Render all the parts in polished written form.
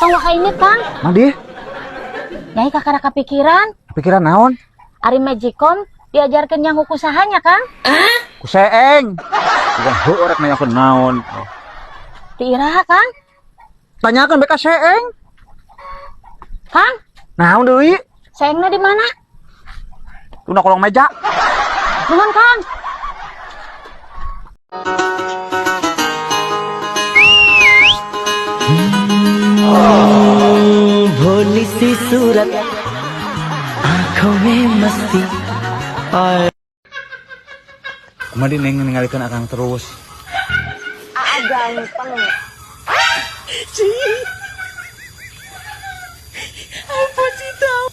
Tong waka ini Kang. Mandi, Nyai kakara kepikiran. pikiran naon? Ari Magicom diajarkan yang usahanya Kang. Ku seeng. Bukan orang nanya ke naon. Di iraha Kang. Tanyakan beka seeng. Kang, Naon deui? sayangnya di mana? Tuna kolong meja. Nuhun Kang. भोली सी सूरत आंखों में मस्ती और Madi neng ningalikeun akang terus. Gampang. apa sih tahu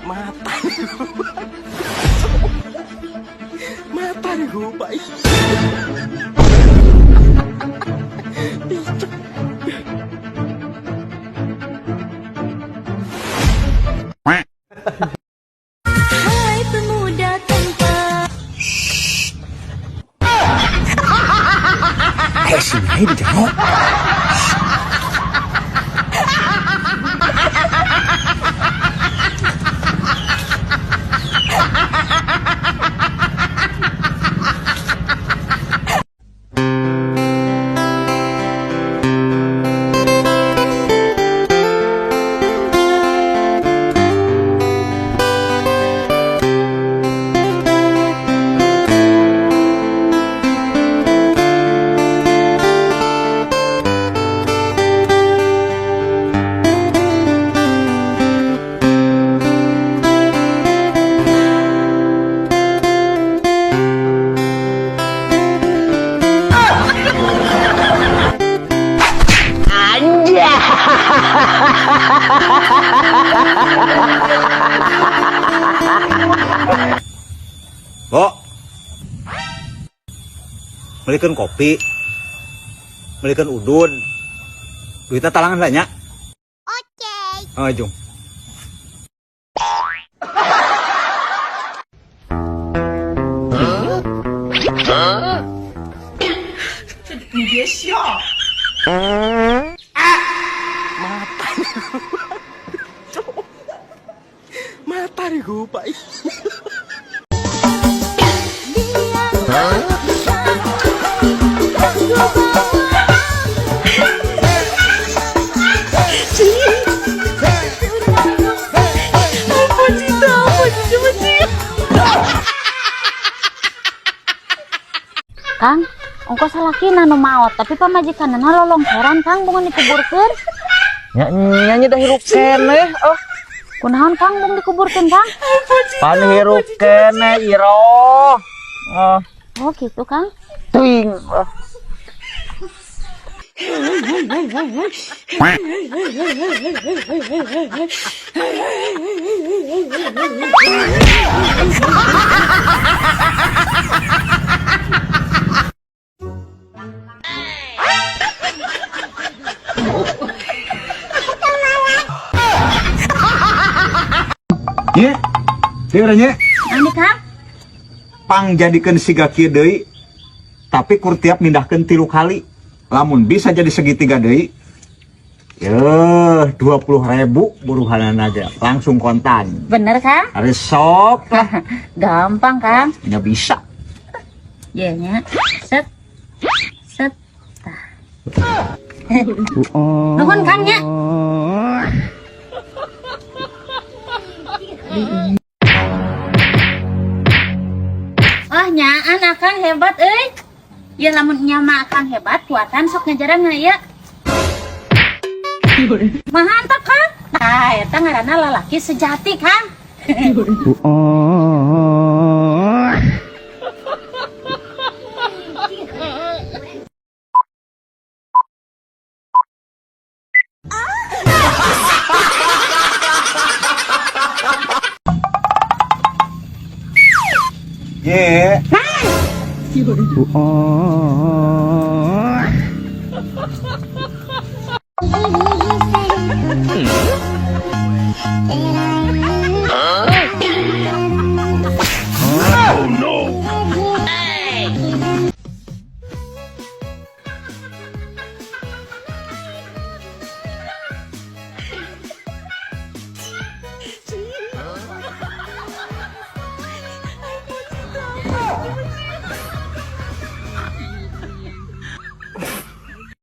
mata mata lupa Hai pemuda tanpa Sini di jengok. Bo, belikan kopi, belikan udun, duitnya talangan banyak. Oke. Oh, Jung. mata lupa Kang, ongkos salakina nu maot, tapi pamajikanana lolongsoran Kang bungun dikuburkeun. Nyanyi dah hirup kene. Oh, Kunaon Kang bungun dikuburkeun Kang? pan hirup kene iro. Oh, Oh gitu Kang. tuing. Oh. Ye, deuranya Andi Kang? pang jadikan siga kieu deui. Tapi kur tiap mindahkeun 3 kali. Lamun bisa jadi segitiga deui. Yeuh, 20.000 buruhanana ge langsung kontan. Bener Kang? Ari sok lah, Gampang Kang. nya bisa. Iya nya. Set. Set. Nuhun Kang nya. Oh nyaan Akang hebat euy. Ya lamun nyama Akang hebat, kuatan sok ngajaran ya. Mantap Kang. Nah, eta ngaranna lalaki sejati Kang. Ye.